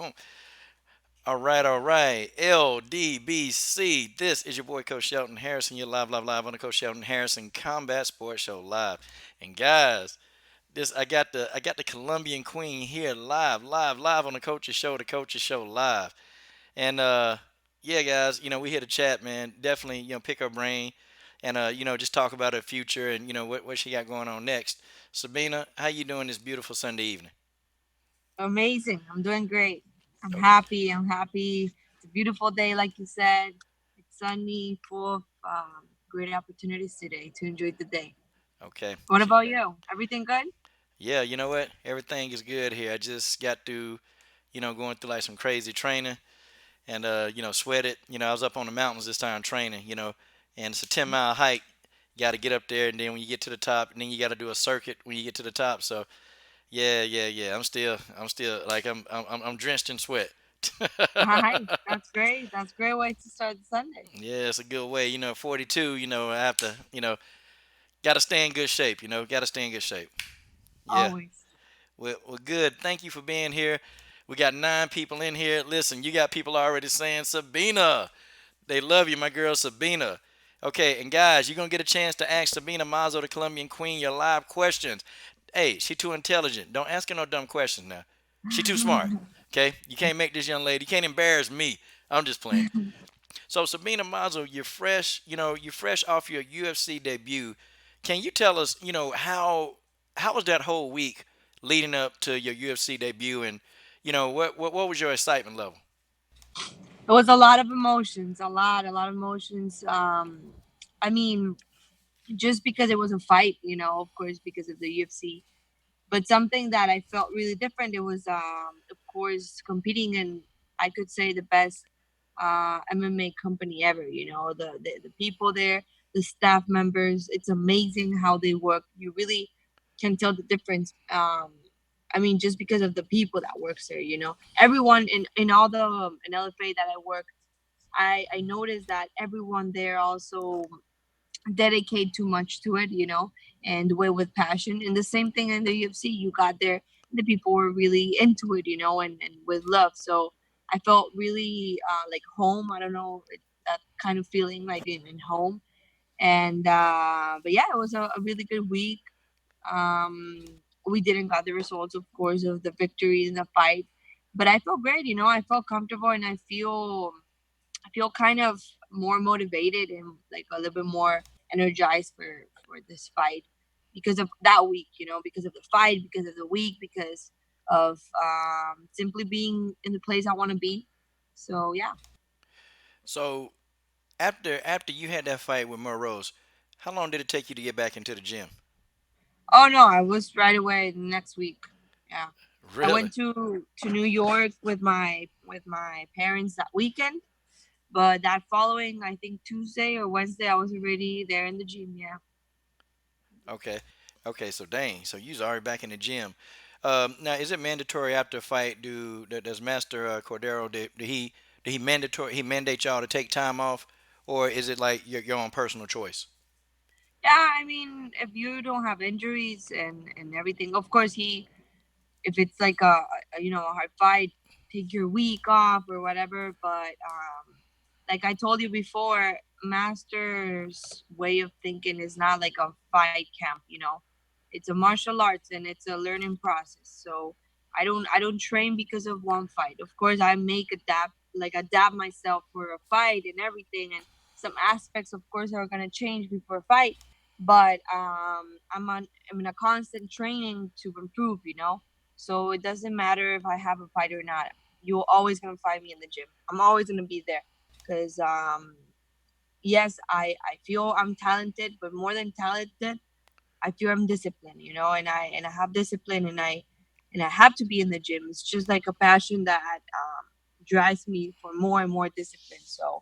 Boom. All right, all right. LDBC. This is your boy Coach Shelton Harrison. You're live on the Coach Shelton Harrison Combat Sports Show live. And guys, this I got the Colombian Queen here live on the Coach's Show live. And yeah, guys, we here to chat, man. Definitely, pick her brain and just talk about her future and what she got going on next. Sabina, how you doing this beautiful Sunday evening? Amazing. I'm doing great. I'm Oh, happy. I'm happy. It's a beautiful day, like you said. It's sunny, full of great opportunities today to enjoy the day. okay. What about you? Everything good? Yeah, you know what? Everything is good here. I just got through, going through like some crazy training and sweated. I was up on the mountains this time training, and it's a 10-mile hike. You got to get up there, and then when you get to the top, and then you got to do a circuit when you get to the top. So yeah. I'm still like I'm drenched in sweat. Hi. That's great. That's a great way to start the Sunday. Yeah, it's a good way. 42. I have to, got to stay in good shape. Got to stay in good shape. Yeah. Always. Well, good. Thank you for being here. We got 9 people in here. Listen, you got people already saying Sabina. They love you, my girl Sabina. Okay, and guys, you're gonna get a chance to ask Sabina Mazo, the Colombian Queen, your live questions. Hey, she too intelligent. Don't ask her no dumb questions now. She too smart. Okay, you can't make this young lady. You can't embarrass me. I'm just playing. So Sabina Mazo, you're fresh. You're fresh off your UFC debut. Can you tell us, how was that whole week leading up to your UFC debut, and what was your excitement level? It was a lot of emotions, a lot of emotions. I mean, just because it was a fight, of course, because of the UFC. But something that I felt really different. It was, of course, competing in, I could say, the best MMA company ever. The people there, the staff members. It's amazing how they work. You really can tell the difference. I mean, just because of the people that works there. Everyone in all the in LFA that I worked, I noticed that everyone there also dedicate too much to it, and do it with passion. And the same thing in the UFC, you got there, the people were really into it, and with love. So I felt really like home. I don't know, that kind of feeling like in home. And but yeah, it was a really good week. Um, we didn't got the results, of course, of the victory in the fight, but I felt great. I felt comfortable, and I feel kind of more motivated and like a little bit more energized for this fight because of that week, because of the fight, because of the week, because of simply being in the place I want to be. So yeah. So after you had that fight with Rose, how long did it take you to get back into the gym? Oh no, I was right away next week. Yeah. I Really? went to New York with my parents that weekend, but that following, I think Tuesday or Wednesday, I was already there in the gym. Yeah. Okay. Okay. So dang. So you was already back in the gym. Now, is it mandatory after a fight? Does Master Cordero he mandate y'all to take time off, or is it like your own personal choice? Yeah, I mean, if you don't have injuries and everything, of course he, if it's like a hard fight, take your week off or whatever. But like I told you before, Master's way of thinking is not like a fight camp. It's a martial arts and it's a learning process. So I don't train because of one fight. Of course, I make adapt myself for a fight and everything, and some aspects, of course, are gonna change before a fight. But I'm in a constant training to improve. So it doesn't matter if I have a fight or not. You're always gonna find me in the gym. I'm always gonna be there because yes, I feel I'm talented, but more than talented, I feel I'm disciplined. And I have discipline, and I have to be in the gym. It's just like a passion that drives me for more and more discipline. So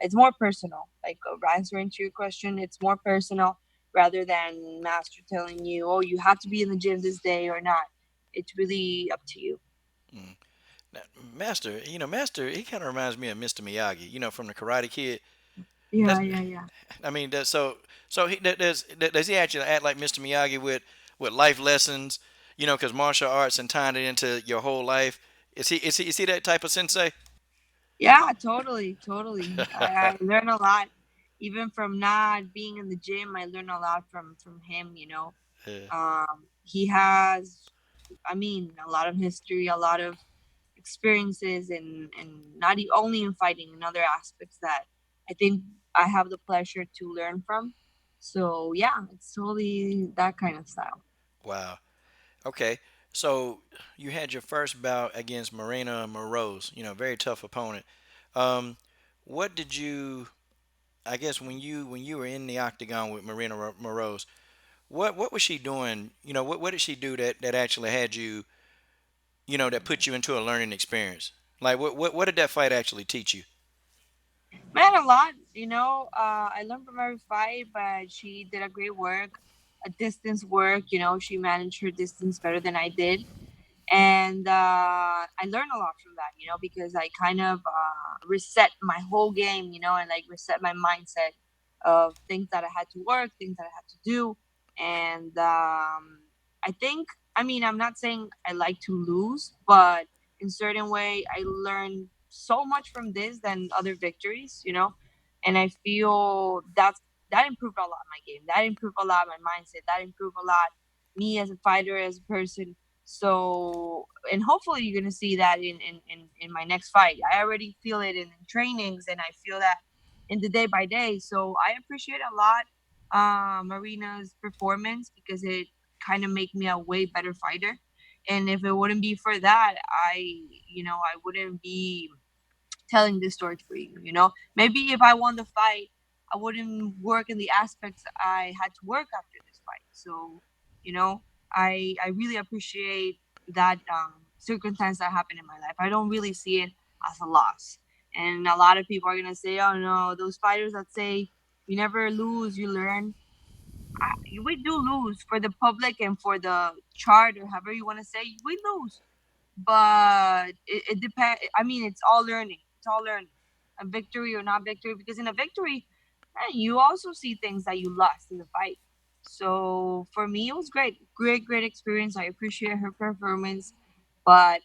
it's more personal. Like answering to your question, it's more personal rather than master telling you, oh, you have to be in the gym this day or not. It's really up to you. Mm. Now, Master, he kind of reminds me of Mr. Miyagi, from the Karate Kid. Yeah, That's, yeah, yeah. I mean, does he actually act like Mr. Miyagi with life lessons? Because martial arts and tying it into your whole life. Is he that type of sensei? Yeah, totally, totally. I learn a lot, even from not being in the gym. I learn a lot from him. Yeah. He has, I mean, a lot of history, a lot of experiences, and not only in fighting, in other aspects that I think I have the pleasure to learn from. So yeah, it's totally that kind of style. Wow. Okay. So you had your first bout against Marina Moroz. Very tough opponent. Um, what did you? I guess when you were in the octagon with Marina Moroz, what was she doing? What did she do that actually had you? That put you into a learning experience. Like what did that fight actually teach you? Man, a lot. I learned from every fight, but she did a great work, a distance work. She managed her distance better than I did, and I learned a lot from that. Because I kind of reset my whole game. And like reset my mindset of things that I had to work, things that I had to do, and I think. I mean, I'm not saying I like to lose, but in certain way, I learned so much from this than other victories. And I feel that improved a lot my game. That improved a lot my mindset. That improved a lot me as a fighter, as a person. So, and hopefully you're gonna see that in my next fight. I already feel it in trainings, and I feel that in the day by day. So I appreciate a lot Marina's performance because it kind of make me a way better fighter. And if it wouldn't be for that, I wouldn't be telling this story for you. Maybe if I won the fight, I wouldn't work in the aspects I had to work after this fight. So, you know, I really appreciate that circumstance that happened in my life. I don't really see it as a loss. And a lot of people are gonna say, "Oh no, those fighters that say you never lose, you learn." We do lose for the public and for the chart or however you want to say. We lose, but it depends. I mean, it's all learning. It's all learning. A victory or not victory, because in a victory, man, you also see things that you lost in the fight. So for me, it was great, great, great experience. I appreciate her performance, but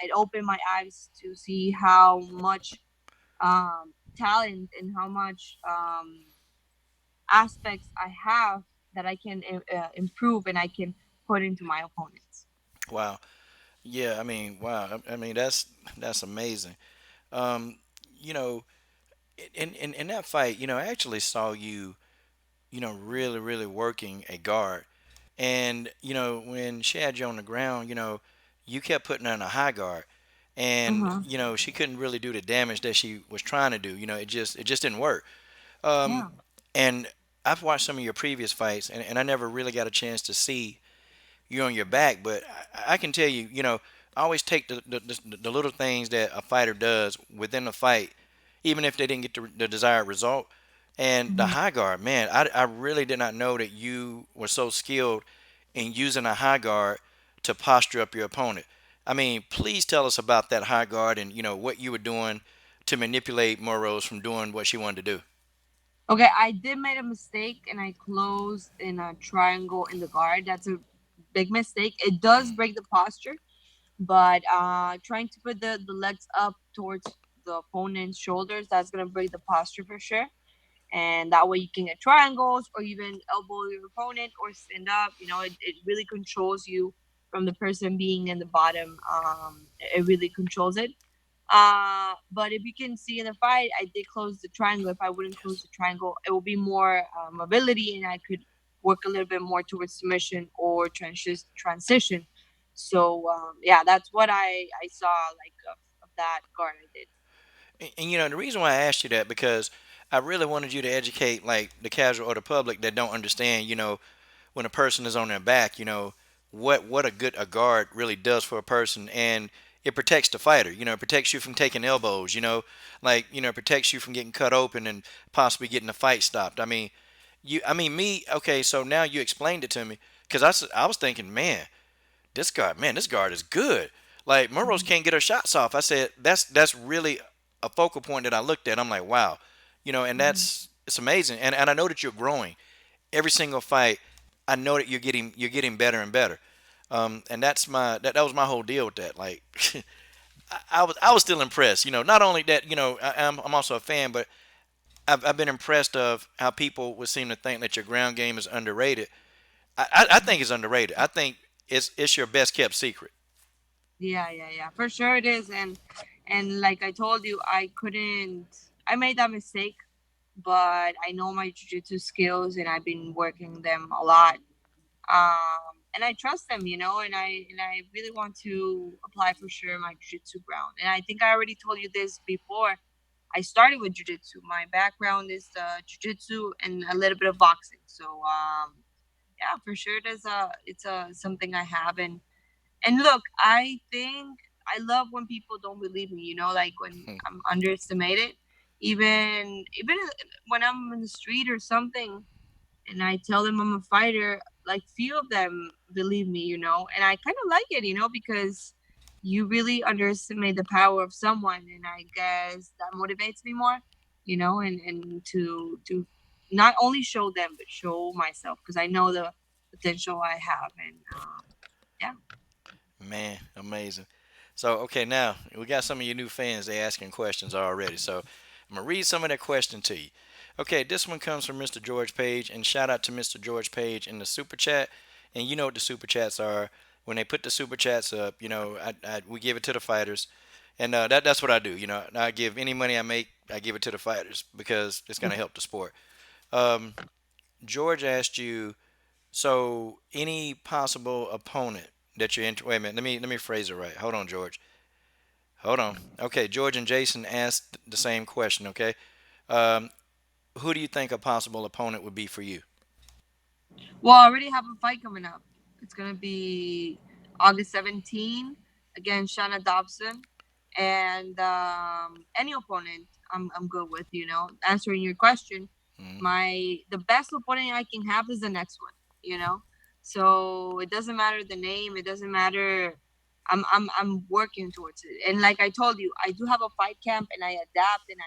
it opened my eyes to see how much talent and how much aspects I have that I can improve and I can put into my opponents. Wow. Yeah. I mean, wow. I mean, that's amazing. Um, you know, in that fight, I actually saw you, really, really working a guard. And, when she had you on the ground, you kept putting her in a high guard. And, Uh-huh. she couldn't really do the damage that she was trying to do. It just didn't work. Yeah. And I've watched some of your previous fights, and I never really got a chance to see you on your back. But I can tell you, I always take the little things that a fighter does within the fight, even if they didn't get the desired result. And the Mhm. high guard, man, I really did not know that you were so skilled in using a high guard to posture up your opponent. I mean, please tell us about that high guard and what you were doing to manipulate Morrose from doing what she wanted to do. Okay, I did make a mistake and I closed in a triangle in the guard. That's a big mistake. It does Mm. break the posture, but trying to put the legs up towards the opponent's shoulders, that's gonna break the posture for sure. And that way you can get triangles or even elbow your opponent or stand up. It really controls you from the person being in the bottom. It really controls it. But if you can see in the fight, I did close the triangle. If I wouldn't close Yes. the triangle, it will be more mobility, and I could work a little bit more towards submission or transition. So yeah, that's what I saw like of that guard I did. And the reason why I asked you that because I really wanted you to educate like the casual or the public that don't understand, when a person is on their back, what a guard really does for a person, and it protects the fighter. It protects you from taking elbows. Like it protects you from getting cut open and possibly getting the fight stopped. Me. Okay, so now you explained it to me because I was thinking, man, this guard is good. Like Murrow's Mhm. can't get her shots off. I said that's really a focal point that I looked at. I'm like, wow, and Mhm. it's amazing. And I know that you're growing every single fight. I know that you're getting better and better. And that was my whole deal with that. Like, I was still impressed. Not only that, I'm also a fan, but I've been impressed of how people would seem to think that your ground game is underrated. I think it's underrated. I think it's your best kept secret. Yeah, yeah, yeah. For sure it is. And like I told you, I made that mistake, but I know my jiu-jitsu skills and I've been working them a lot. And I trust them, and I really want to apply for sure my jiu-jitsu ground. And I think I already told you this before. I started with jiu-jitsu. My background is jiu-jitsu and a little bit of boxing. So yeah, for sure it's a something I have. And look, I think I love when people don't believe me, like when I'm underestimated. Even when I'm in the street or something and I tell them I'm a fighter, like few of them believe me, and I kind of like it, because you really underestimate the power of someone, and I guess that motivates me more, and to not only show them but show myself because I know the potential I have, and yeah. Man, amazing. So, okay, now we got some of your new fans. They asking questions already. So, I'm gonna read some of their question to you. Okay, this one comes from Mr. George Page, and shout out to Mr. George Page in the super chat. And you know what the super chats are. When they put the super chats up, we give it to the fighters, and that's what I do. I give any money I make, I give it to the fighters because it's gonna help the sport. Um, George asked you, so any possible opponent that you're into. Wait a minute. Let me phrase it right. Hold on, George. Hold on. Okay, George and Jason asked the same question. Okay, um, who do you think a possible opponent would be for you? Well, I already have a fight coming up. It's gonna be August 17 against Shanna Dobson, and any opponent I'm good with. Answering your question, Hmm. the best opponent I can have is the next one. So it doesn't matter the name. It doesn't matter. I'm working towards it, and like I told you, I do have a fight camp, and I adapt and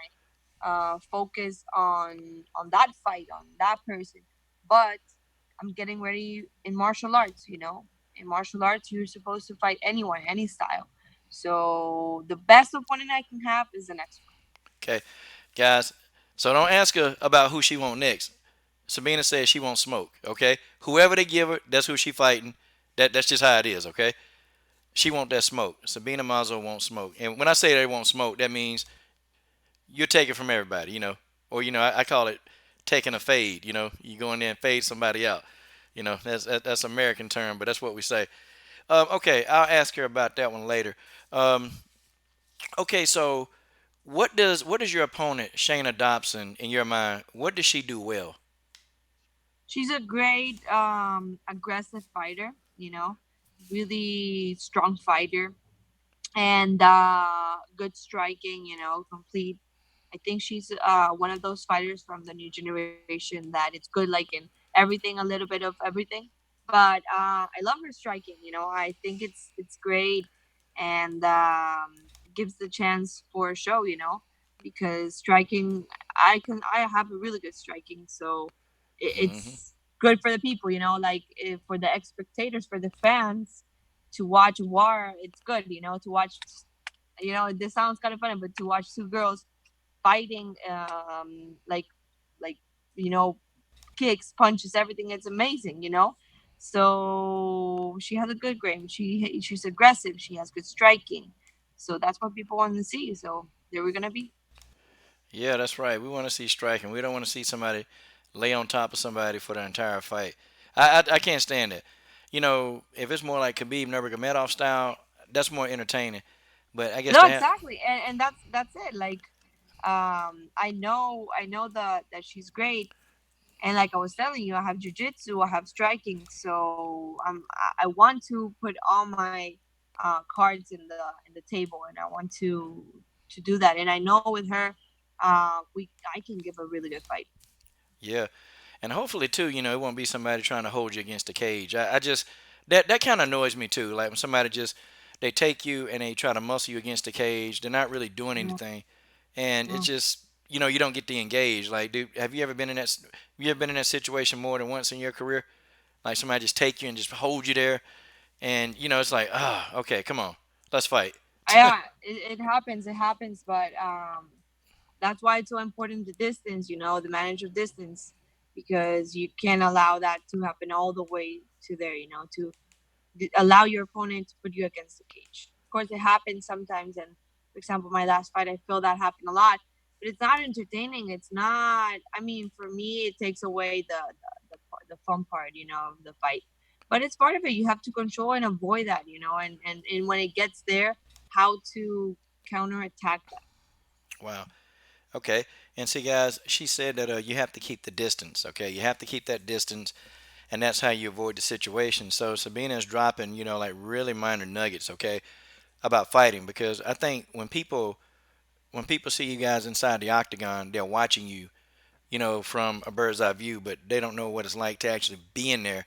I focus on that fight, on that person, but I'm getting ready in martial arts. In martial arts, you're supposed to fight anyone, any style. So the best opponent I can have is the next one. Okay, guys. So don't ask her about who she want next. Sabina says she won't smoke. Okay, whoever they give her, that's who she fighting. That's just how it is. Okay, she want that smoke. Sabina Mazo won't smoke. And when I say they won't smoke, that means you take it from everybody. Or I call it taking a fade. You go in there and fade somebody out. That's American term, but that's what we say. Okay, I'll ask her about that one later. Um, okay, so what does your opponent Shayna Dobson in your mind? What does she do well? She's a great aggressive fighter. Really strong fighter and good striking. Complete. I think she's one of those fighters from the new generation that it's good like in everything, a little bit of everything. But I love her striking. I think it's great and gives the chance for a show. Because striking, I have a really good striking, so Hmm. it's good for the people. Like for the spectators, for the fans to watch war. It's good. To watch. This sounds kind of funny, but to watch two girls fighting, like you know, kicks, punches, everything. It's amazing. So she has a good game. She's aggressive. She has good striking. So that's what people want to see. So there we're gonna be. Yeah, that's right. We want to see striking. We don't want to see somebody lay on top of somebody for the entire fight. I can't stand it. If it's more like Khabib Nurmagomedov style, that's more entertaining. But I guess No, to have, exactly, and that's it. Like, I know that she's great, and like I was telling you, I have jujitsu, I have striking, so I want to put all my cards in the table, and I want to do that. And I know with her, we I can give a really good fight. yeah, and hopefully too, it won't be somebody trying to hold you against the cage. I just that kind of annoys me too. Like when somebody just they take you and they try to muscle you against the cage. They're not really doing Yeah, anything, and it's yeah. just you don't get to engage. Like, dude, have you ever been in that? Have you ever been in that situation more than once in your career? Like somebody just take you and just hold you there, and it's like, okay, come on, let's fight. Yeah, it happens. It happens, but that's why it's so important the distance. The manage of distance, because you can't allow that to happen all the way to there. To allow your opponent to put you against the cage. Of course, it happens sometimes, and for example, my last fight, I feel that happened a lot. But it's not entertaining. It's not. I mean, for me, it takes away the fun part, of the fight. But it's part of it. You have to control and avoid that, and when it gets there, how to counterattack that. Wow. Okay. And see, guys, she said that you have to keep the distance. Okay, you have to keep that distance, and that's how you avoid the situation. So Sabina is dropping, like really minor nuggets. Okay, about fighting, because I think when people see you guys inside the octagon, they're watching you, from a bird's eye view, but they don't know what it's like to actually be in there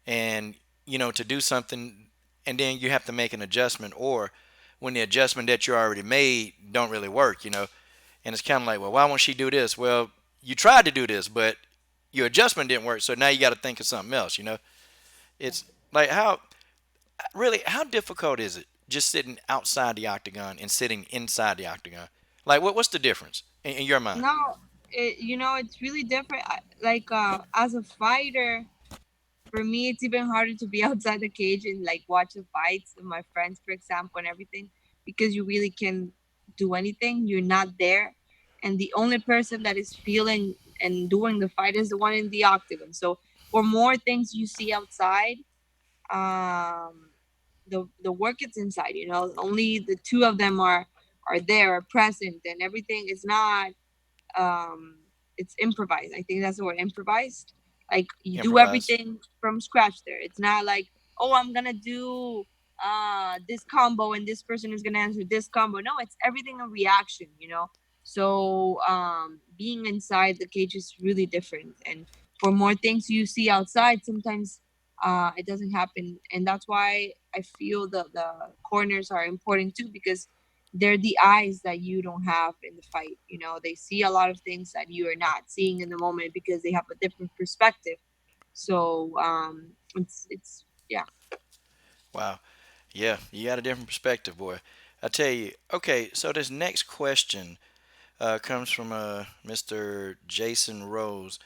and to do something, and then you have to make an adjustment, or when the adjustment that you already made don't really work, and it's kind of like, well, why won't she do this? Well, you tried to do this, but your adjustment didn't work, so now you got to think of something else. It's like how difficult is it just sitting outside the octagon and sitting inside the octagon? Like what's the difference in your mind? No, it's really different. Like as a fighter, for me, it's even harder to be outside the cage and like watch the fights of my friends, for example, and everything, because you really can do anything. You're not there, and the only person that is feeling and doing the fight is the one in the octagon. So for more things you see outside, um, the work is inside. Only the two of them are there, are present, and everything is not um it's improvised. I think that's the word, improvised. Like you do Improvise. everything from scratch there. It's not like, oh, I'm gonna do this combo and this person is gonna answer this combo. No, it's everything a reaction. So being inside the cage is really different, and for more things you see outside, sometimes it doesn't happen, and that's why I feel the corners are important too, because they're the eyes that you don't have in the fight. They see a lot of things that you are not seeing in the moment because they have a different perspective. So it's yeah. Wow. Yeah, you got a different perspective, boy. I tell you. Okay, so this next question comes from Mr. Jason Rose.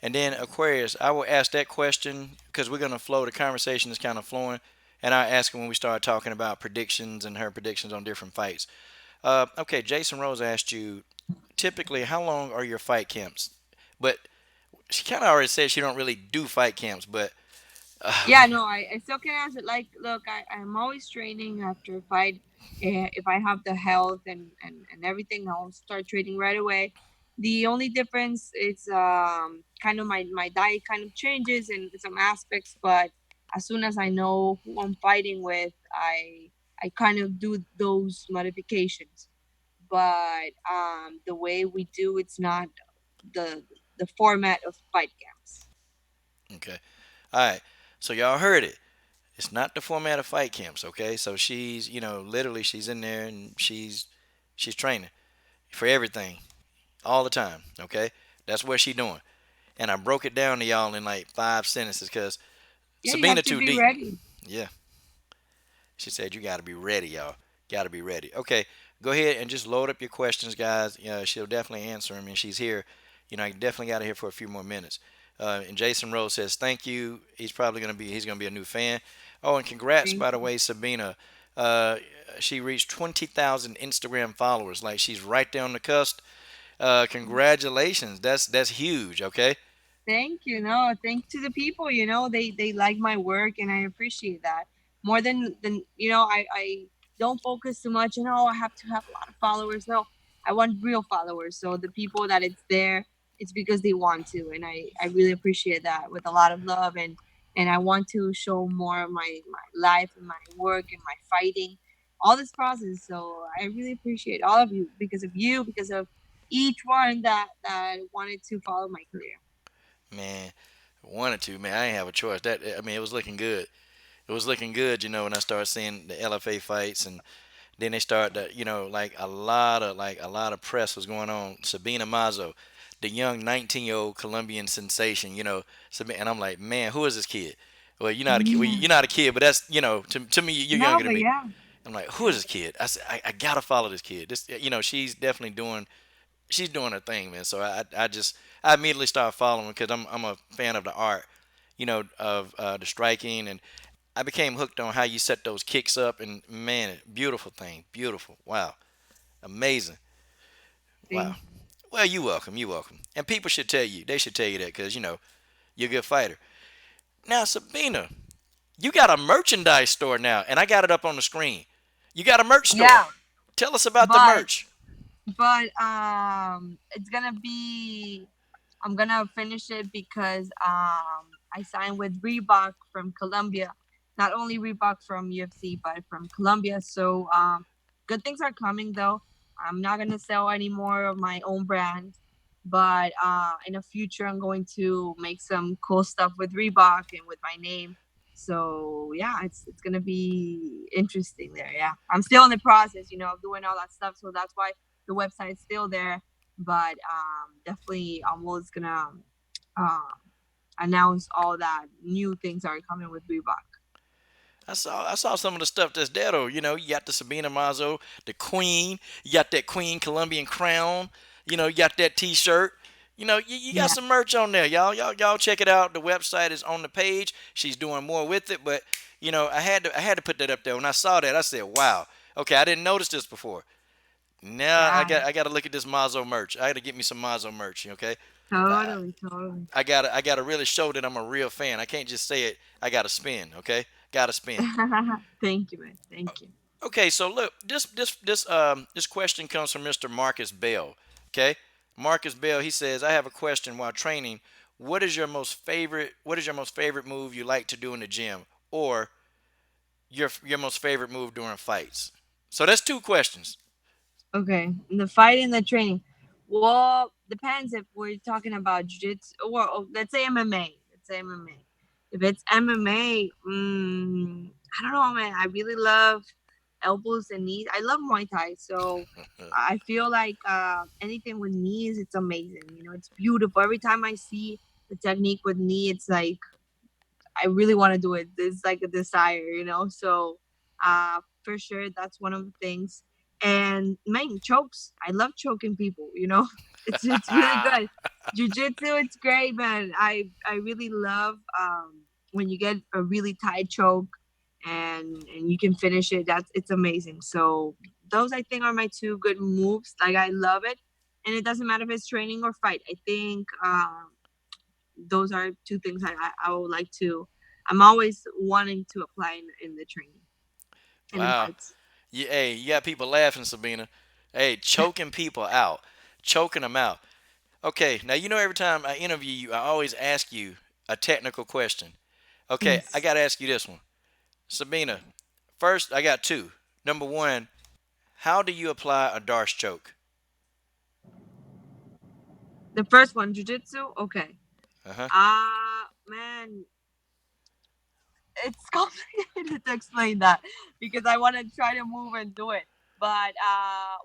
And then Aquarius, I will ask that question because we're going to flow. The conversation is kind of flowing. And I ask her when we start talking about predictions and her predictions on different fights. Okay, Jason Rose asked you, typically, how long are your fight camps? But she kind of already said she don't really do fight camps, but Yeah, no, I still can answer. Like, look, I'm always training after a fight. If I have the health and everything, I'll start training right away. The only difference is kind of my diet kind of changes in some aspects, but as soon as I know who I'm fighting with, I kind of do those modifications. But the way we do, it's not the the format of fight camps. okay. All right. So y'all heard it. It's not the format of fight camps, okay? So she's, literally she's in there and she's training for everything all the time, okay? That's what she's doing. And I broke it down to y'all in like 5 sentences because Yeah, you have Sabina to too be deep. ready. Yeah, she said you got to be ready, y'all. Got to be ready. Okay, go ahead and just load up your questions, guys. She'll definitely answer them, and she's here. I definitely got her here for a few more minutes. And Jason Rose says thank you. He's gonna be a new fan. Oh, and congrats, Thank by the you. way, Sabina. Uh, she reached 20,000 Instagram followers. Like she's right there on the cusp. Congratulations. That's huge. Okay. Thank you. No, thank to the people. They like my work, and I appreciate that more than I don't focus too much. I have to have a lot of followers. No, I want real followers. So the people that it's there, it's because they want to, and I really appreciate that with a lot of love, and I want to show more of my life and my work and my fighting, all this process. So I really appreciate all of you, because of each one that wanted to follow my career. Man, wanted to, man. I didn't have a choice. It was looking good. It was looking good, when I started seeing the LFA fights, and then they started, like a lot of press was going on. Sabina Mazo, the young 19-year-old Colombian sensation, and I'm like, man, who is this kid? Well, you're not a kid. Well, Yeah. you're not a kid, but that's, to me, you're No, younger than but me. yeah. I'm like, who is Yeah. this kid? I said, I gotta follow this kid. This, she's definitely she's doing her thing, man. So I immediately started following because I'm a fan of the art, of the striking, and I became hooked on how you set those kicks up, and man, beautiful thing, beautiful. Wow, amazing. Wow. Thank Well, you welcome, you welcome. And people should tell you, they should tell you that because you're a good fighter. Now, Sabina, you got a merchandise store now, and I got it up on the screen. You got a merch store. Yeah, Tell us about the but merch. it's gonna be, I'm gonna finish it because I signed with Reebok from Colombia. Not only Reebok from UFC, but from Colombia. So good things are coming though. I'm not gonna sell any more of my own brand, but in the future I'm going to make some cool stuff with Reebok and with my name. So yeah, it's gonna be interesting there. Yeah, I'm still in the process, of doing all that stuff. So that's why the website's still there, but definitely I'm always gonna um, announce all that new things are coming with Reebok. I saw some of the stuff that's there though. You got the Sabina Mazo, the Queen. You got that Queen Colombian crown. You got that T-shirt. You got Yeah, some merch on there, y'all. Y'all check it out. The website is on the page. She's doing more with it, but I had to put that up there. When I saw that, I said, "Wow, okay, I didn't notice this before." Now I yeah, got I got to look at this Mazo merch. I got to get me some Mazo merch. Okay, I, totally, totally. I gotta really show that I'm a real fan. I can't just say it. I gotta spin. Okay, gotta spin. Thank you, man. Thank you. Okay, so look, this question comes from Mr. Marcus Bell. Okay, Marcus Bell. He says, "I have a question. While training, what is your most favorite move you like to do in the gym, or your most favorite move during fights?" So that's two questions. Okay, the fight and the training. Well, depends if we're talking about jiu-jitsu or let's say MMA. Let's say MMA. If it's MMA, I don't know, man. I really love elbows and knees. I love Muay Thai, so I feel like anything with knees, it's amazing. It's beautiful. Every time I see the technique with knee, it's like I really want to do it. It's like a desire. So for sure that's one of the things. And man, chokes. I love choking people. It's really good. Jiu-jitsu, it's great, man. I really love when you get a really tight choke and you can finish it. It's amazing. So those I think are my two good moves. Like I love it. And it doesn't matter if it's training or fight. I think those are two things I would like to. I'm always wanting to apply in the training and in Wow. fights. Hey, you got people laughing, Sabina. Hey, choking people out, choking them out. Okay, now every time I interview you, I always ask you a technical question. Okay, I Yes. got to ask you this one. Sabina, first, I got two. Number one, how do you apply a Darce choke? The first one, jujitsu. Okay. Uh huh. Man, it's complicated to explain that because I want to try to move and do it. But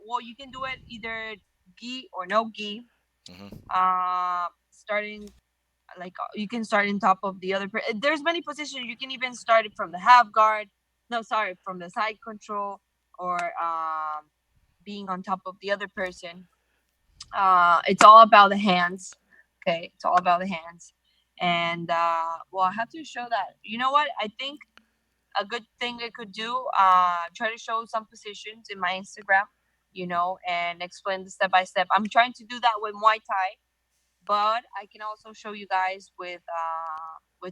well, you can do it either gi or no gi. Hmm. Starting like you can start in top of the other. There's many positions. You can even start it from the half guard. No, sorry, from the side control or being on top of the other person. It's all about the hands. Okay, it's all about the hands. And well, I have to show that. You know what? I think a good thing I could do, try to show some positions in my Instagram, and explain the step by step. I'm trying to do that with Muay Thai, but I can also show you guys with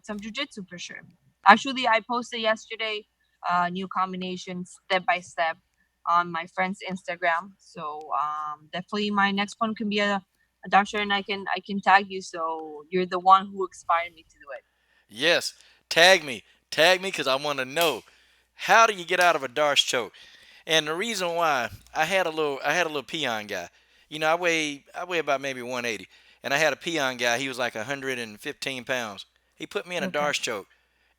some jujitsu for sure. Actually, I posted yesterday new combinations step by step on my friend's Instagram. So definitely my next one can be a doctor, and I can tag you so you're the one who inspired me to do it. Yes, tag me. Tag me because I want to know how do you get out of a Darce choke? And the reason why I had a little peon guy. I weigh about maybe 180, and I had a peon guy. He was like 115 pounds. He put me in a Okay. Darce choke,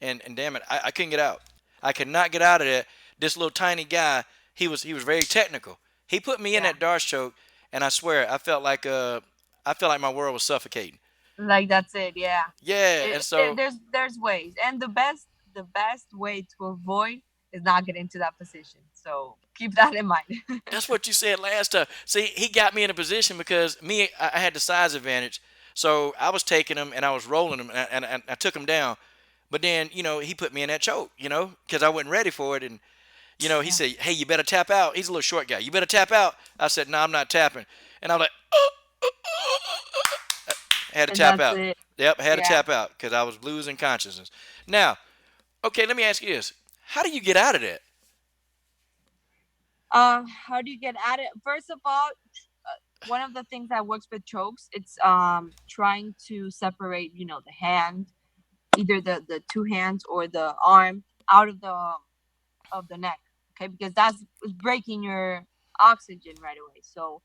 and damn it, I couldn't get out. I could not get out of that. This little tiny guy, he was very technical. He put me in Yeah. that Darce choke, and I swear I felt like my world was suffocating. Like that's it. Yeah. Yeah, and so There's ways, and the best way to avoid is not getting to that position. So keep that in mind. That's what you said last time. See, he got me in a position because I had the size advantage. So I was taking him and I was rolling him and I took him down. But then, he put me in that choke, because I wasn't ready for it. And, he Yeah, said, hey, you better tap out. He's a little short guy. You better tap out. I said, no, I'm not tapping. And I was like, I had to and tap that's out. it. Yep, I had to Yeah. tap out because I was losing consciousness. Now, okay, let me ask you this. How do you get out of that? How do you get at it? First of all, one of the things that works with chokes, it's trying to separate, the hand, either the two hands or the arm out of the neck. Okay, because that's breaking your oxygen right away. So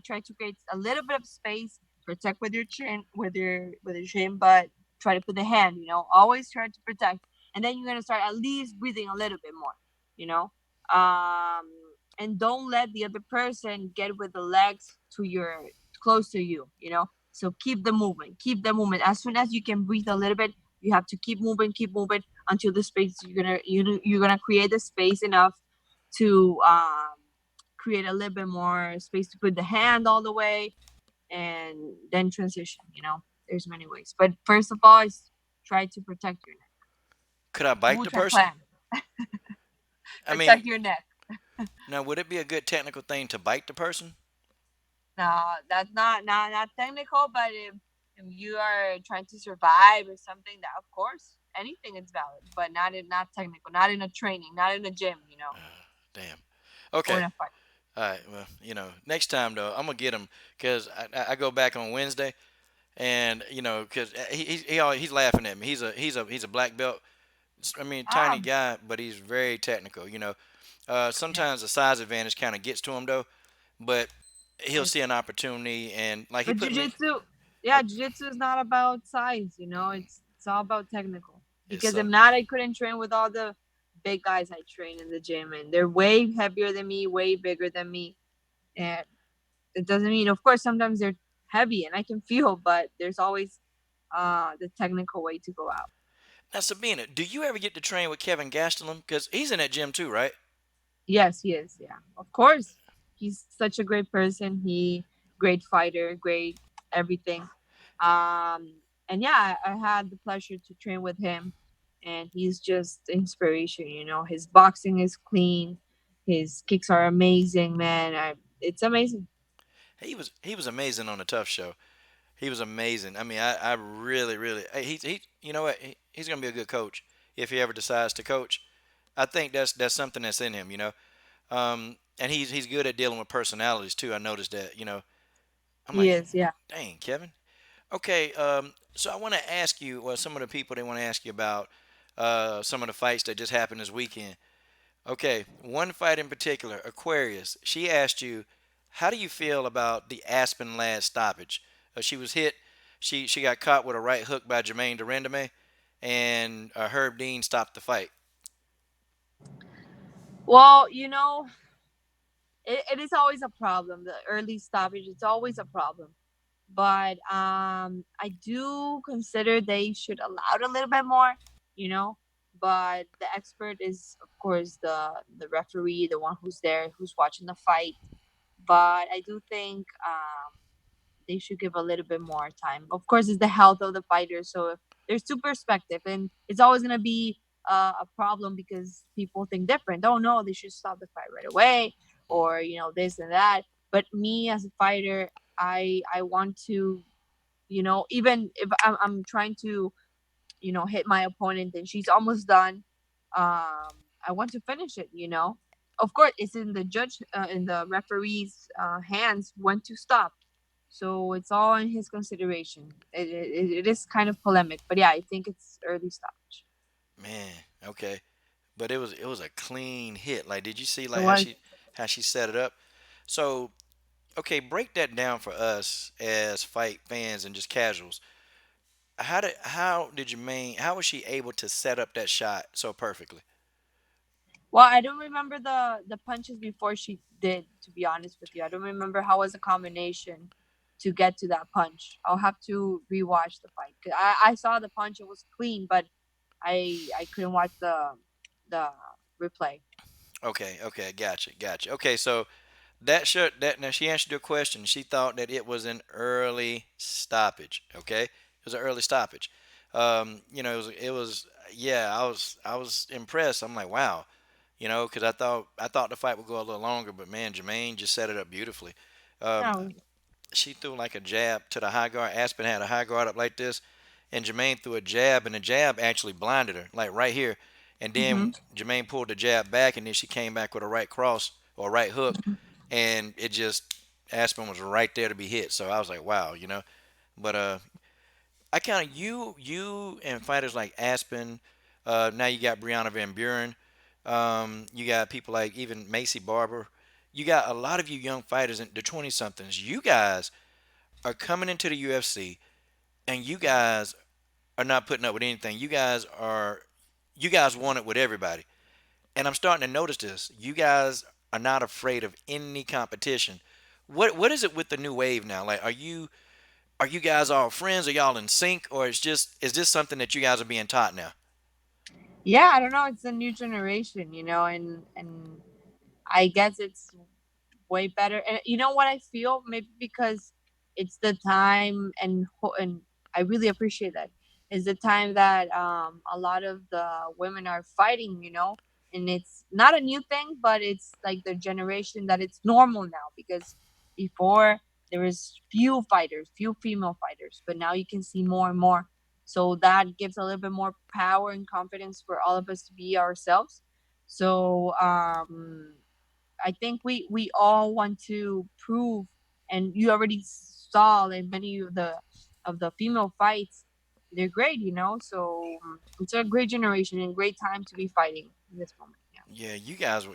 try to create a little bit of space, protect with your chin, with your chin, but try to put the hand, always try to protect. And then you're gonna start at least breathing a little bit more, you know. Um and don't let the other person get with the legs to your close to you, So keep the movement, keep the movement. As soon as you can breathe a little bit, you have to keep moving until the space you're gonna create the space enough to create a little bit more space to put the hand all the way and then transition. There's many ways, but first of all, is try to protect your neck. Could I bite the Mucho person? plan. I mean, Protect your neck. now would it be a good technical thing to bite the person? No, that's not technical, but if you are trying to survive or something, that of course anything is valid, but not technical, not in a training, not in a gym, Damn. or Okay. in a fight. All right. Well, next time though, I'm gonna get him because I go back on Wednesday, and because he's laughing at me. He's a black belt. I mean, tiny Ah, guy, but he's very technical. yeah. Sometimes the size advantage kind of gets to him though, but he'll Yes. see an opportunity and like he But put me. jujitsu, Oh, yeah, jujitsu is not about size, It's all about technical. it's Because if so. not, I couldn't train with all the big guys I train in the gym, and they're way heavier than me, way bigger than me, and it doesn't mean, of course, sometimes they're heavy and I can feel, but there's always the technical way to go out. Now, Sabina, do you ever get to train with Kevin Gastelum? Because he's in that gym too, right? Yes, he is. Yeah, of course. He's such a great person. He great fighter, great everything. And yeah, I had the pleasure to train with him, and he's just inspiration. His boxing is clean, his kicks are amazing, man. It's amazing. He was amazing on the Tough Show. He was amazing. I mean, I really, really. He you know what? He's gonna be a good coach if he ever decides to coach. I think that's something that's in him. And he's good at dealing with personalities too. I noticed that. I'm He like, is. Yeah. dang, Kevin. Okay. So I want to ask you, well, some of the people they want to ask you about some of the fights that just happened this weekend. Okay, one fight in particular, Aquarius. She asked you, how do you feel about the Aspen Ladd stoppage? She was hit. She got caught with a right hook by Jermaine Durandame, and Herb Dean stopped the fight. Well, it is always a problem. The early stoppage, it's always a problem. But I do consider they should allow it a little bit more, you know. But the expert is, of course, the referee, the one who's there, who's watching the fight. But I do think they should give a little bit more time. Of course, it's the health of the fighter, so there's two perspective, and it's always gonna be a problem because people think different. Oh no, they should stop the fight right away, or this and that. But me as a fighter, I want to, even if I'm trying to, hit my opponent and she's almost done, I want to finish it. Of course, it's in the judge, in the referee's hands when to stop. So it's all in his consideration. It is kind of polemic, but yeah, I think it's early stoppage. Man, okay, but it was a clean hit. Like, did you see It like how was. she set it up? So okay, break that down for us as fight fans and just casuals. How was she able to set up that shot so perfectly? Well, I don't remember the punches before she did. To be honest with you, I don't remember how was the combination to get to that punch. I'll have to rewatch the fight. 'Cause I saw the punch; it was clean, but I couldn't watch the replay. Okay, okay, gotcha, gotcha. Okay, so that shirt that now she answered your question. She thought that it was an early stoppage. Okay, it was an early stoppage. It was yeah. I was impressed. I'm like, wow, because I thought the fight would go a little longer, but man, Jermaine just set it up beautifully. Um, No. she threw like a jab to the high guard. Aspen had a high guard up like this, and Jermaine threw a jab, and the jab actually blinded her, like right here. And then Hmm. Jermaine pulled the jab back, and then she came back with a right cross or right hook, and it just Aspen was right there to be hit. So I was like, wow. But I kind of you and fighters like Aspen. Now you got Brianna Van Buren. You got people like even Macy Barber. You got a lot of you young fighters in the 20 somethings. You guys are coming into the UFC, and you guys are not putting up with anything. You guys want it with everybody. And I'm starting to notice this. You guys are not afraid of any competition. What is it with the new wave now? Like, are you guys all friends? Are y'all in sync, or is this something that you guys are being taught now? Yeah, I don't know. It's a new generation, and I guess it's way better. And you know what I feel? Maybe because it's the time, and I really appreciate that. Is the time that a lot of the women are fighting, and it's not a new thing, but it's like the generation that it's normal now because before there was few fighters, few female fighters, but now you can see more and more. So that gives a little bit more power and confidence for all of us to be ourselves. So I think we all want to prove, and you already saw in many of the female fights, they're great, So it's a great generation and great time to be fighting in this moment. Yeah. Yeah, you guys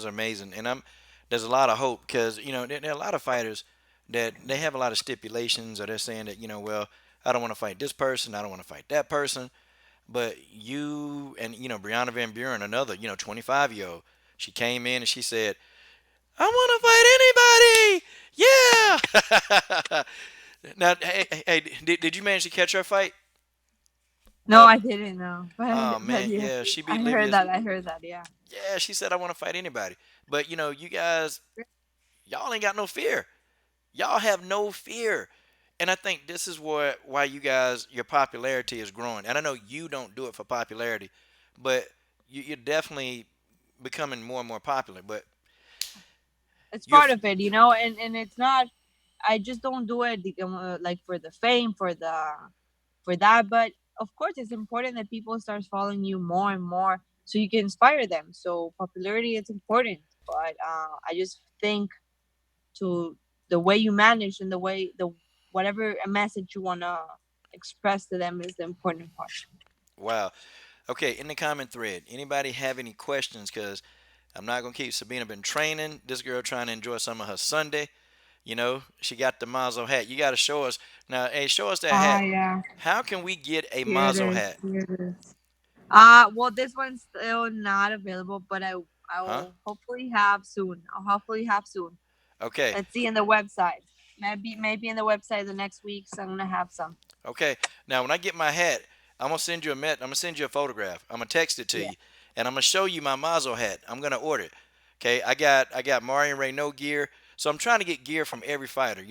are amazing, and there's a lot of hope because there are a lot of fighters that they have a lot of stipulations, or they're saying that well, I don't want to fight this person, I don't want to fight that person. But you and Brianna Van Buren, another 25-year-old, she came in and she said, "I want to fight anybody." Yeah. Now, hey, did you manage to catch her fight? No, Uh, I didn't know, but oh but man, yeah, yeah, she I beat heard Livia's. that. I heard that. Yeah. Yeah, she said, "I want to fight anybody." But you guys, y'all ain't got no fear. Y'all have no fear. And I think this is why you guys your popularity is growing. And I know you don't do it for popularity, but you're definitely becoming more and more popular. But It's you're part of it, and it's not. I just don't do it like for the fame, for that. But of course, it's important that people start following you more and more, so you can inspire them. So popularity is important, but I just think to the way you manage and the way the whatever message you wanna express to them is the important part. wow. Okay, in the comment thread, anybody have any questions? Because I'm not gonna keep Sabina been training. This girl trying to enjoy some of her Sunday. She got the Mazo hat. You got to show us now. Hey, show us that Oh hat. yeah, How can we get a here it Mazo is. hat? Here it is. Well, this one's still not available, but I Huh? will hopefully have soon. I'll hopefully have soon. Okay. Let's see in the website. Maybe in the website the next week, so I'm gonna have some. Okay. Now, when I get my hat, I'm gonna send you I'm gonna send you a photograph. I'm gonna text it to Yeah. you, and I'm gonna show you my Mazo hat. I'm gonna order it. Okay. I got Marion Renault gear, so I'm trying to get gear from every fighter.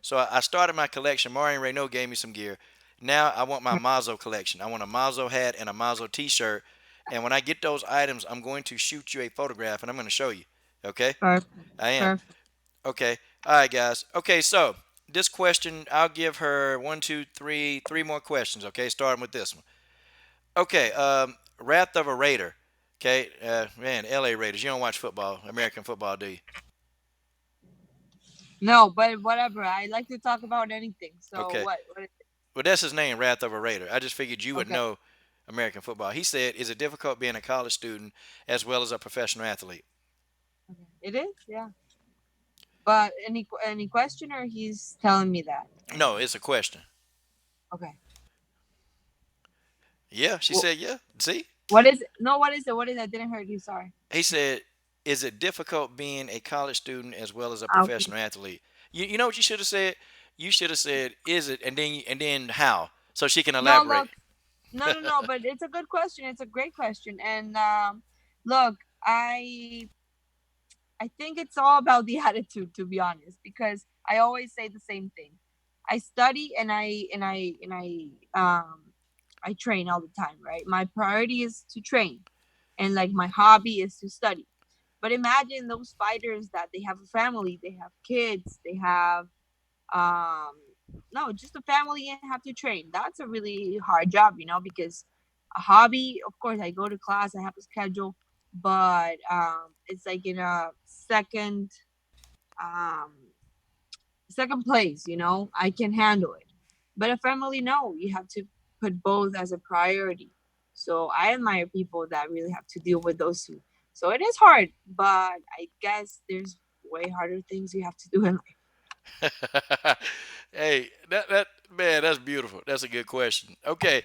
So I started my collection. Marion Renault gave me some gear. Now I want my Mazo collection. I want a Mazo hat and a Mazo T-shirt. And when I get those items, I'm going to shoot you a photograph, and I'm gonna show you. Okay. Perfect. I am. Perfect. Okay. All right, guys. Okay, so this question, I'll give her one, two, three more questions. Okay, starting with this one. Okay. Wrath of a Raider. Okay. Man, L.A. Raiders. You don't watch football, American football, do you? No, but whatever. I like to talk about anything. So Okay. what is it? Well, that's his name, Wrath of a Raider. I just figured you would Okay. know American football. He said, "Is it difficult being a college student as well as a professional athlete?" Okay. It is, yeah. But any question, or he's telling me that? No, it's a question. Okay. Yeah, she Well, said, yeah. See, what is it? No, what is it? What is it? I didn't hear you. Sorry. he said, "Is it difficult being a college student as well as a Okay. professional athlete?" You know what you should have said? You should have said, "Is it?" and then how, so she can No, elaborate. look. No, no, no. But it's a good question. It's a great question. And look. I I think it's all about the attitude, to be honest, because I always say the same thing. I study and I train all the time, right? My priority is to train, and like my hobby is to study. But imagine those fighters that they have a family, they have kids, they have um no, just a family and have to train. That's a really hard job, because a hobby, of course, I go to class, I have a schedule, but it's like in a um second place, I can handle it. But a family, no, you have to put both as a priority. So I admire people that really have to deal with those two. So it is hard, but I guess there's way harder things you have to do in life. Hey, that man, that's beautiful. That's a good question. Okay,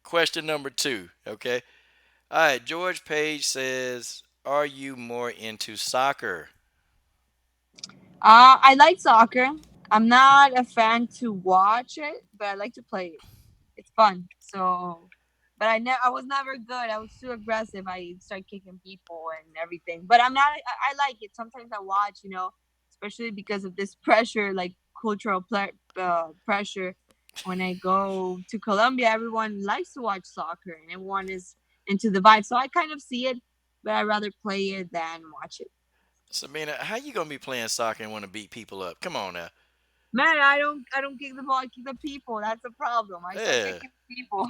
question number two. Okay, all right. George Page says, "Are you more into soccer?" I like soccer. I'm not a fan to watch it, but I like to play it. It's fun. So, but I was never good. I was too aggressive. I started kicking people and everything. But I'm not. I like it. Sometimes I watch, especially because of this pressure, like cultural pressure. When I go to Colombia, everyone likes to watch soccer, and everyone is into the vibe. So I kind of see it, but I rather play it than watch it. Sabina, how you gonna be playing soccer and want to beat people up? Come on now. Man, I don't kick the ball. I kick the people. That's a problem. I start Yeah, kicking people.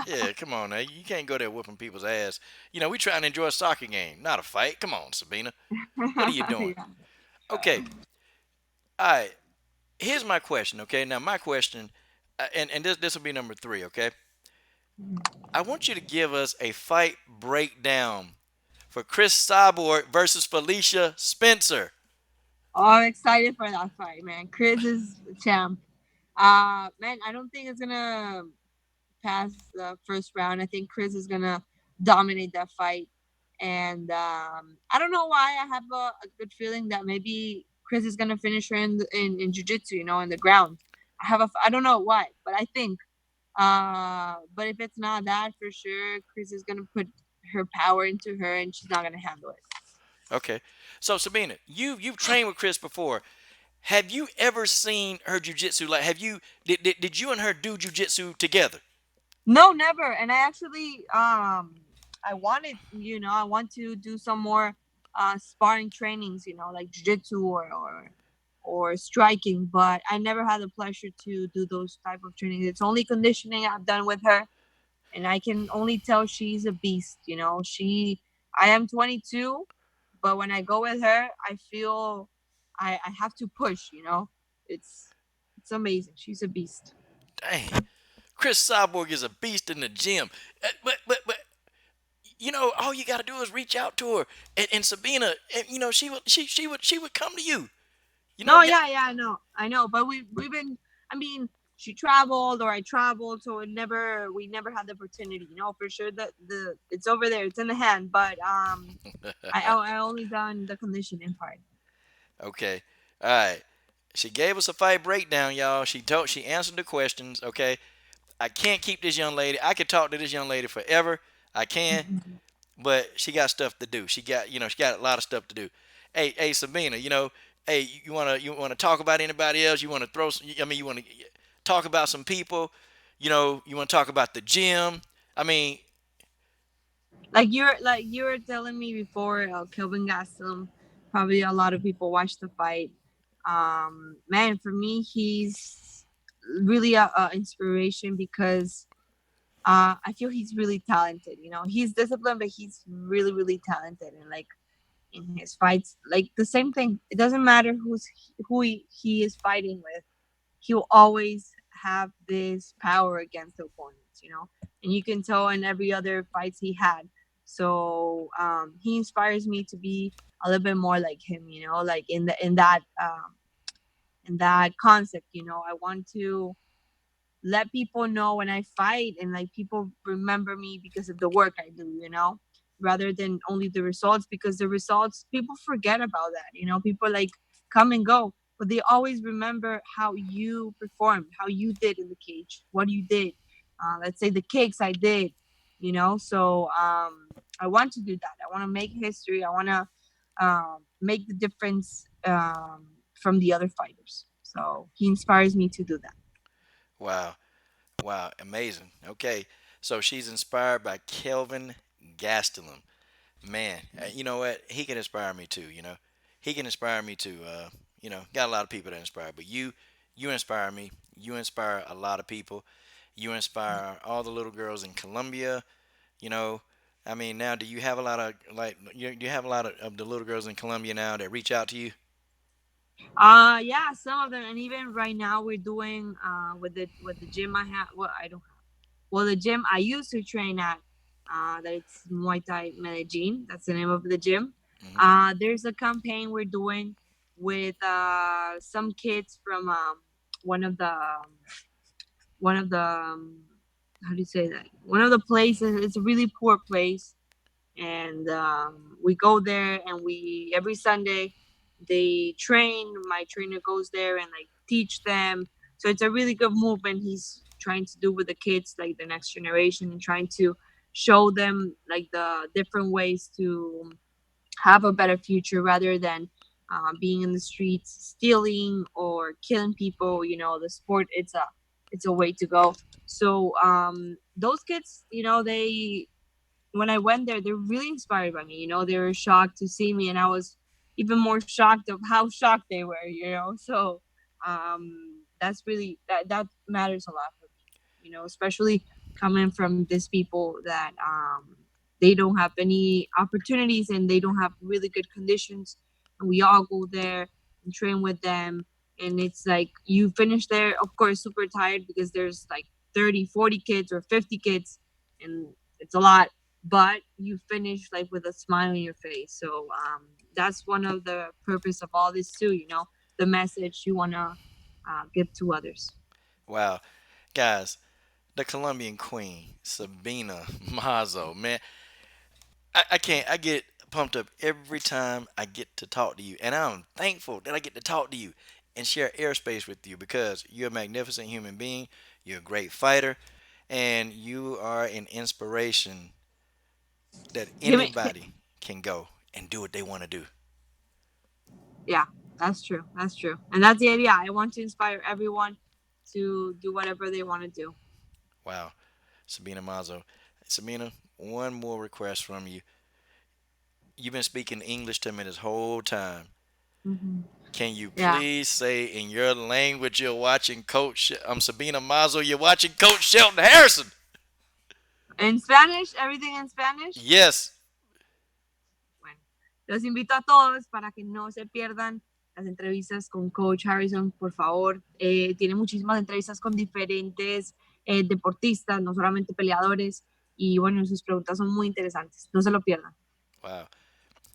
yeah. Come on now. You can't go there whooping people's ass. We trying to enjoy a soccer game, not a fight. Come on, Sabina. What are you doing? Yeah. Okay. All right. Here's my question. Okay. Now my question, and this will be number three. Okay. I want you to give us a fight breakdown for Chris Cyborg versus Felicia Spencer. Oh, I'm excited for that fight, man. Chris is the champ. Man, I don't think it's gonna pass the first round. I think Chris is gonna dominate that fight, and I don't know why. I have a good feeling that maybe Chris is gonna finish her in jujitsu, in the ground. I don't know why, but I think. But if it's not that, for sure, Chris is gonna put her power into her, and she's not gonna handle it. Okay. So Sabina, you've trained with Chris before. Have you ever seen her jujitsu? Like, did you and her do jujitsu together? No, never. And I actually I wanted, I want to do some more sparring trainings, like jiu-jitsu or striking, but I never had the pleasure to do those type of trainings. It's only conditioning I've done with her, and I can only tell she's a beast, I am 22, but when I go with her, I feel I have to push. It's it's amazing. She's a beast. Dang, Chris Cyborg is a beast in the gym. But all you got to do is reach out to her, and Sabina, and she would come to you. No, Yeah. yeah, yeah, I know, but we've been. I mean, she traveled or I traveled, so we never had the opportunity. For sure that the it's over there, it's in the hand, but I only done the conditioning part. Okay. All right. She gave us a fight breakdown, y'all. She answered the questions. Okay. I can't keep this young lady. I could talk to this young lady forever. I can, but she got stuff to do. She got a lot of stuff to do. Hey, Sabina. Hey, you wanna talk about anybody else? You wanna throw? I mean, you wanna talk about some people? You wanna talk about the gym? I mean, Like you were telling me before, Kelvin Gastelum. Probably a lot of people watched the fight. Man, for me, he's really a inspiration because I feel he's really talented. He's disciplined, but he's really, really talented. And like in his fights, like the same thing. It doesn't matter who he is fighting with. He'll always have this power against the opponents. And you can tell in every other fights he had. So he inspires me to be a little bit more like him. Like in that concept. I want to let people know when I fight and like people remember me because of the work I do, rather than only the results, because the results people forget about that. People like come and go, but they always remember how you performed, how you did in the cage, what you did. Let's say the kicks I did. So I want to do that. I want to make history. I want to make the difference from the other fighters. So he inspires me to do that. Wow. Wow. Amazing. Okay. So she's inspired by Kelvin Gastelum. Man, you know what? He can inspire me too. He can inspire me too. Got a lot of people that inspire, but you inspire me. You inspire a lot of people. You inspire all the little girls in Colombia. You know, I mean, now do you have a lot of do you have a lot of the little girls in Colombia now that reach out to you? Yeah, some of them, and even right now we're doing with the gym I have. Well, I don't have. Well, the gym I used to train at, that it's Muay Thai Medellin. That's the name of the gym. Hmm. There's a campaign we're doing with some kids from one of the one of the how do you say that? One of the places. It's a really poor place, and we go there and we every Sunday they train. My trainer goes there and like teach them. So it's a really good movement he's trying to do with the kids, like the next generation, and trying to show them like the different ways to have a better future rather than being in the streets stealing or killing people. The sport, it's a way to go. So those kids, they when I went there, they're really inspired by me. They were shocked to see me, and I was even more shocked of how shocked they were. So that matters a lot for me. Especially coming from these people that they don't have any opportunities and they don't have really good conditions, and we all go there and train with them. And it's like you finish there, of course, super tired because there's like 30, 40 kids or 50 kids, and it's a lot, but you finish like with a smile on your face. So that's one of the purpose of all this too. The message you want to give to others. Wow, guys, the Colombian Queen, Sabina Mazo, man, I can't. I get pumped up every time I get to talk to you, and I'm thankful that I get to talk to you and share airspace with you because you're a magnificent human being. You're a great fighter, and you are an inspiration that Give me, anybody can go and do what they want to do. yeah, that's true. That's true, and that's the idea. I want to inspire everyone to do whatever they want to do. Wow, Sabina Mazo. Sabina, one more request from you. You've been speaking English to me this whole time. Hmm. Can you Yeah, please say in your language you're watching I'm Sabina Mazo, you're watching Coach Shelton Harrison? in Spanish, everything in Spanish. Yes. Bueno, los invito a todos para que no se pierdan las entrevistas con Coach Harrison, por favor. Tiene muchísimas entrevistas con diferentes deportistas, no solamente peleadores. Y bueno, sus preguntas son muy interesantes. No se lo pierdan. Wow.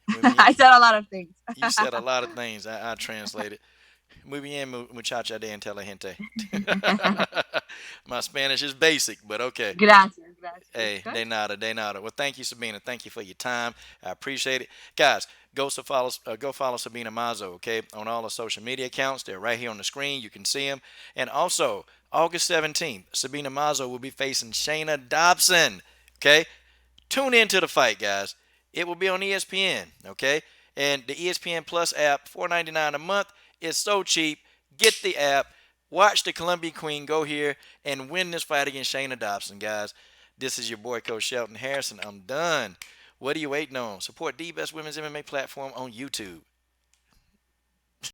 Muy bien. I said a lot of things. You said a lot of things. I translated. Muy bien, muchacha de inteligente. My Spanish is basic, but okay. Gracias, gracias. Hey, Good. they nada, they nada. Well, thank you, Sabina. Thank you for your time. I appreciate it, guys. Go follow Sabina Mazo, okay, on all the social media accounts. They're right here on the screen. You can see them. And also, August 17th, Sabina Mazo will be facing Shayna Dobson. Okay, tune into the fight, guys. It will be on ESPN. Okay, and the ESPN Plus app, $4.99 a month. It's so cheap. Get the app. Watch the Colombian Queen go here and win this fight against Shayna Dobson, guys. This is your boy, Coach Shelton Harrison. I'm done. What are you waiting on? Support the best women's MMA platform on YouTube.